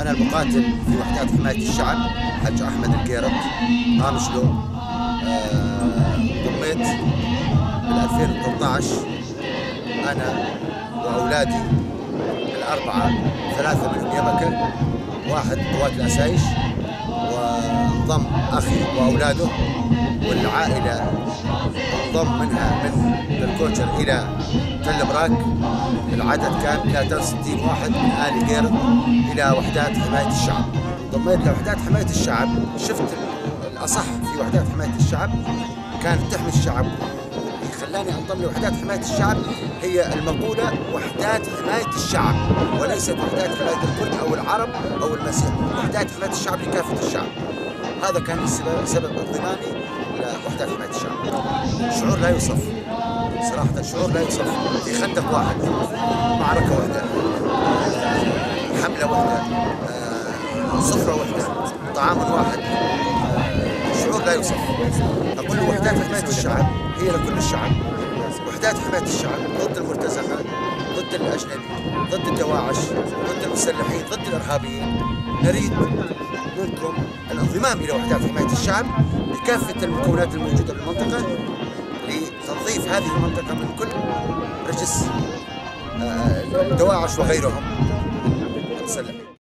أنا المقاتل في وحدات حماية الشعب حج أحمد القيرط طامشلو. ضميت بال 2013 أنا وأولادي الأربعة، 3 منهم يبكة، 1 قوات الأسايش، وانضم أخي وأولاده، والعائلة انضم منها من الكوتر إلى تل براك. العدد كان 63 واحد من آل قيرط إلى وحدات حماية الشعب. انضميت لوحدات حماية الشعب، شفت الأصح في وحدات حماية الشعب كانت تحمي الشعب. اللي خلاني انضم لوحدات حماية الشعب هي المقولة وحدات حماية الشعب، وليست وحدات حماية الكرد أو العرب أو المسيح، وحدات حماية الشعب لكافة الشعب. هذا كان سبب انضمامي لوحدات حماية الشعب. شعور لا يوصف، صراحة شعور لا يوصف. في خندق واحد، معركة واحدة، حملة واحدة، سفرة واحدة، طعام واحد، شعور لا يوصف. أقول وحدات حماية الشعب هي لكل الشعب. وحدات حماية الشعب ضد المرتزقة، ضد الأجنبي، ضد الدواعش، ضد المسلحين، ضد الإرهابيين. نريد منكم الانضمام إلى وحدات حماية الشعب بكافة المكونات الموجودة بالمنطقة لتنظيف هذه المنطقة من كل رجس دواعش وغيرهم المسلحين.